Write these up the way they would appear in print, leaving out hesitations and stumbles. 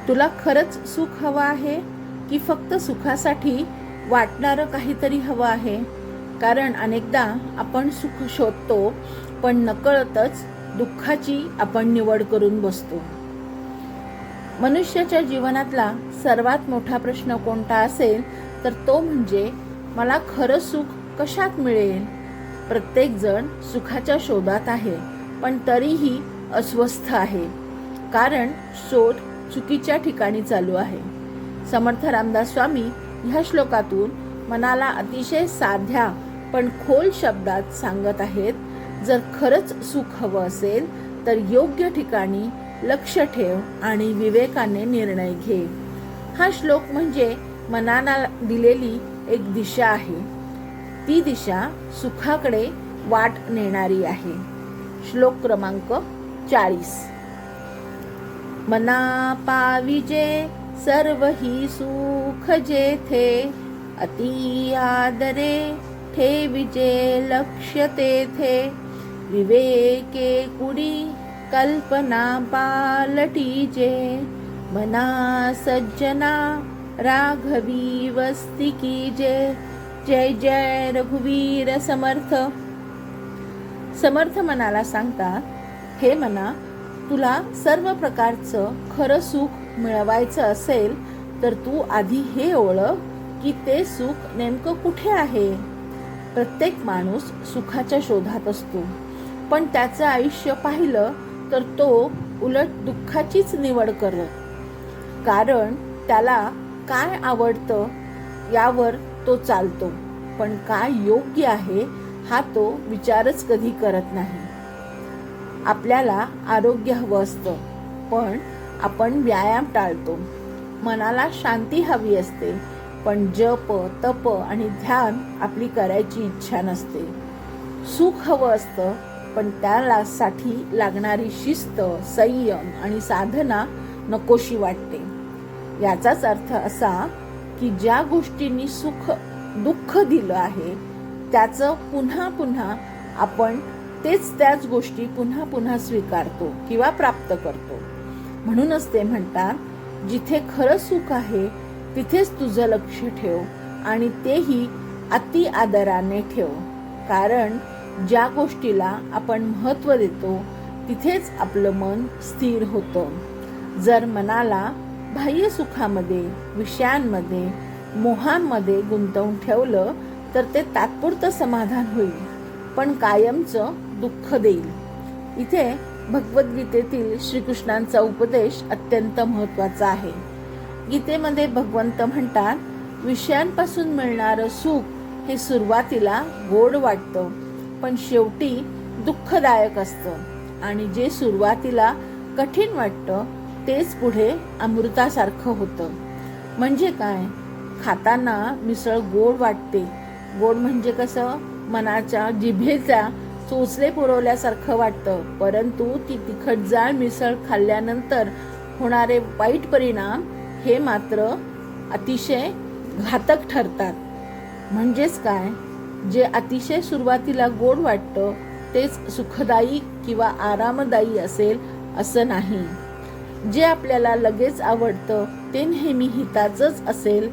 तुला खरंच सुख हवं आहे की फक्त सुखासाठी वाटणारं काहीतरी हवं आहे? कारण अनेकदा आपण सुख शोधतो, पण नकळतच दुःखाची आपण निवड करून बसतो. मनुष्याच्या जीवनातला सर्वात मोठा प्रश्न कोणता असेल तर तो म्हणजे मला खरं सुख कशात मिळेल? प्रत्येक जण सुखाच्या शोधात आहे, पण तरीही अस्वस्थ आहे, कारण शोध चुकीच्या ठिकाणी चालू आहे. समर्थ रामदास स्वामी ह्या श्लोकातून मनाला अतिशय साध्या पण खोल शब्दात सांगत आहेत, जर खरंच सुख हवं असेल तर योग्य ठिकाणी लक्ष ठेव आणि विवेकाने निर्णय घे. हा श्लोक म्हणजे मनाला दिलेली एक दिशा आहे. ती दिशा सुखाकडे वाट नेणारी आहे. श्लोक क्रमांक 40. मना पाविजे सर्व ही सुख जेथे, अति आदरे ठेविजे लक्ष तेथे, विवेके कुडी कल्पना पालटीजे, मना सज्जना राघवी वस्ती कीजे. जय जय रघुवीर समर्थ. समर्थ मनाला सांगतात, हे मना, तुला सर्व प्रकारचं खरं सुख मिळवायचं असेल तर तू आधी हे ओळख की ते सुख नेमकं कुठे आहे. प्रत्येक माणूस सुखाच्या शोधात असतो, पण त्याचं आयुष्य पाहिलं तर तो उलट दुःखाचीच निवड करतो. कारण त्याला काय आवडतं यावर तो चालतो, पण काय योग्य आहे हा तो विचारच कधी करत नाही. आपल्याला आरोग्य हवं असतं, पण आपण व्यायाम टाळतो. मनाला शांती हवी असते, पण जप तप आणि ध्यान आपली करायची इच्छा नसते. सुख हवं असतं, पण त्यासाठी लागणारी शिस्त, संयम आणि साधना नकोशी वाटते. याचाच अर्थ असा की ज्या गोष्टींनी दुःख दिलं आहे त्याचं पुन्हा पुन्हा आपण त्याच गोष्टी पुन्हा पुन्हा स्वीकारतो किंवा प्राप्त करतो. म्हणूनच ते म्हणतात, जिथे खरं सुख आहे तिथेच तुझं लक्ष ठेव आणि तेही अति आदराने ठेव. कारण ज्या गोष्टीला आपण महत्त्व देतो तिथेच आपलं मन स्थिर होतं. जर मनाला बाह्य सुखामध्ये, विषयांमध्ये, मोहांमध्ये गुंतवून ठेवलं तर ते तात्पुरतं समाधान होईल, पण कायमचं दुःख देईल. इथे भगवद्गीतेतील श्रीकृष्णांचा उपदेश अत्यंत महत्त्वाचा आहे. गीतेमध्ये भगवंत म्हणतात, विषयांपासून मिळणारं सुख हे सुरुवातीला गोड वाटतं, पण शेवटी दुःखदायक असतं. आणि जे सुरुवातीला कठीण वाटतं तेच पुढे अमृतासारखं होतं. म्हणजे काय? खाताना मिसळ गोड वाटते. गोड म्हणजे कसं? मनाच्या जिभेचा चोचले पुरवल्यासारखं वाटतं, परंतु ती तिखटजाळ मिसळ खाल्ल्यानंतर होणारे वाईट परिणाम हे मात्र अतिशय घातक ठरतात. म्हणजेच काय? जे अतिशय सुरुवातीला गोड वाटतं तेच सुखदायी किंवा आरामदायी असेल असं नाही. जे आपल्याला लगेच आवडतं ते नेहमी हिताचंच असेल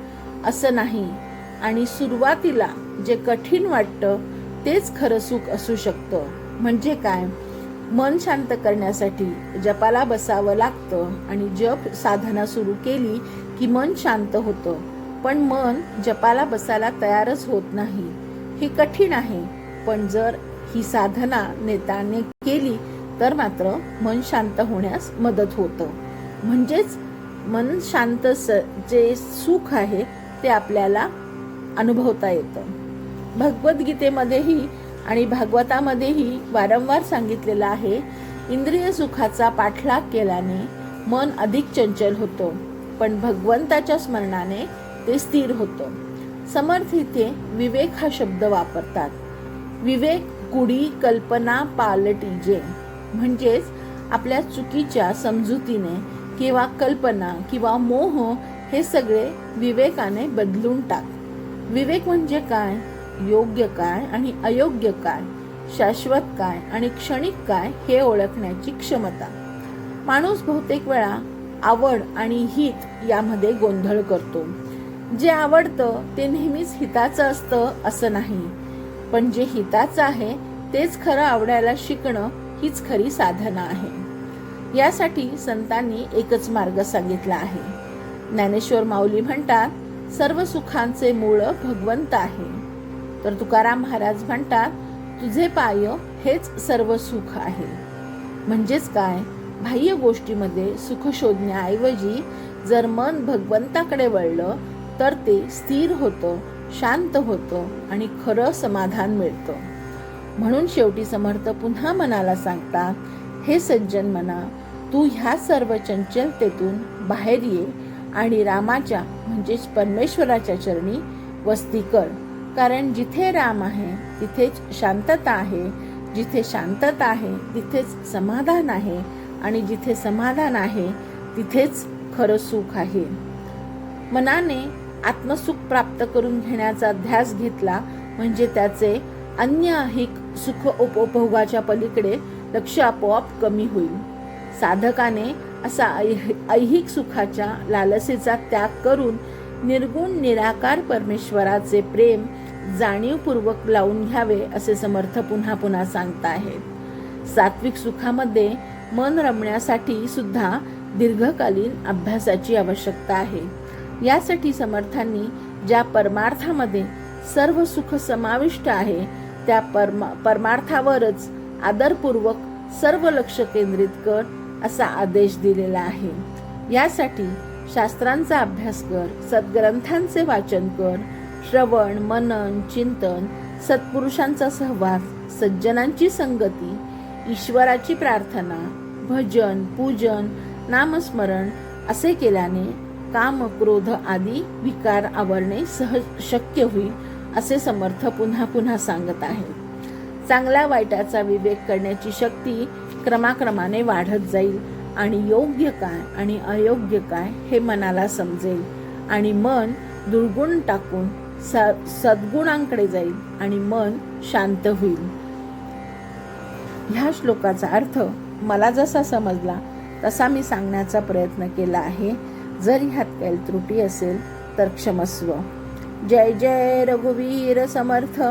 असं नाही. आणि सुरुवातीला जे कठीण वाटतं तेच खरं सुख असू शकतं. म्हणजे काय? मन शांत करण्यासाठी जपाला बसावं लागतं आणि जप साधना सुरू केली की मन शांत होतं, पण मन जपाला बसायला तयारच होत नाही. हे कठीण आहे, पण जर ही साधना नेटाने केली तर मात्र मन शांत होण्यास मदत होतं. म्हणजेच मन शांत जे सुख आहे ते आपल्याला अनुभवता येतं. भगवद्गीतेमध्येही आणि भागवतामध्येही वारंवार सांगितलेलं आहे, इंद्रिय सुखाचा पाठलाग केल्याने मन अधिक चंचल होतं, पण भगवंताच्या स्मरणाने ते स्थिर होतं. समर्थ इथे विवेक हा शब्द वापरतात. विवेक कुडी कल्पना पालटीजे. म्हणजेच आपल्या चुकीच्या समजुतीने किंवा कल्पना किंवा मोह हे सगळे विवेकाने बदलून टाक. विवेक म्हणजे काय? योग्य काय आणि अयोग्य काय, शाश्वत काय आणि क्षणिक काय हे ओळखण्याची क्षमता. माणूस बहुतेक वेळा आवड आणि हित यामध्ये गोंधळ करतो. जे आवडतं ते नेहमीच हिताचं असतं असं नाही, पण जे हिताचं आहे तेच खरं आवडायला शिकणं हीच खरी साधना आहे. यासाठी संतांनी एकच मार्ग सांगितला आहे. ज्ञानेश्वर माऊली म्हणतात, सर्व सुखांचे मूळ भगवंत आहे. तर तुकाराम महाराज म्हणतात, तुझे पाय हेच सर्व सुख आहे. म्हणजेच काय, बाह्य गोष्टीमध्ये सुख शोधण्याऐवजी जर मन भगवंताकडे वळलं तर ते स्थिर होतं, शांत होतं आणि खरं समाधान मिळतं. म्हणून शेवटी समर्थ पुन्हा मनाला सांगतात, हे सज्जन मना, तू ह्या सर्व चंचलतेतून बाहेर ये आणि रामाच्या म्हणजेच परमेश्वराच्या चरणी वस्ती कर. कारण जिथे राम आहे तिथेच शांतता आहे, जिथे शांतता आहे तिथेच समाधान आहे आणि जिथे समाधान आहे तिथेच खरं सुख आहे. मनाने आत्मसुख प्राप्त करून घेण्याचा ध्यास घेतला म्हणजे त्याचे अन्य ऐहिक सुख उपभोगाच्या पलीकडे लक्ष आपोआप कमी होईल. साधकाने असा ऐहिक सुखाच्या लालसेचा त्याग करून निर्गुण निराकार परमेश्वराचे प्रेम जाणीवपूर्वक लावून घ्यावे असे समर्थ पुन्हा पुन्हा सांगत आहेत. सात्विक सुखामध्ये मन रमण्यासाठी सुद्धा दीर्घकालीन अभ्यासाची आवश्यकता आहे. यासाठी समर्थांनी ज्या परमार्थामध्ये सर्व सुख समाविष्ट आहे त्या परमार्थावरच आदरपूर्वक सर्व लक्ष केंद्रित कर असा आदेश दिलेला आहे. यासाठी शास्त्रांचा अभ्यास कर, सद्ग्रंथांचे वाचन कर, श्रवण, मनन, चिंतन, सत्पुरुषांचा सहवास, सज्जनांची संगती, ईश्वराची प्रार्थना, भजन, पूजन, नामस्मरण असे केल्याने काम, क्रोध आदी विकार आवरणे सहज शक्य होईल असे समर्थ पुन्हा पुन्हा सांगत आहेत. चांगल्या वाईटाचा विवेक करण्याची शक्ती क्रमाक्रमाने वाढत जाईल आणि योग्य काय आणि अयोग्य काय हे मनाला समजेल आणि मन दुर्गुण टाकून सद्गुणांकडे जाईल आणि मन शांत होईल. ह्या श्लोकाचा अर्थ मला जसा समजला तसा मी सांगण्याचा प्रयत्न केला आहे. जर ह्यात काही त्रुटी असेल तर क्षमस्व. जय जय रघुवीर समर्थ.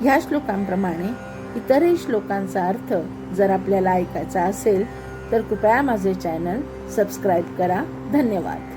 ह्या श्लोकांप्रमाणे इतरही श्लोकांचा अर्थ जर आपल्याला ऐकायचा असेल तर कृपया माझे चॅनल सबस्क्राईब करा. धन्यवाद.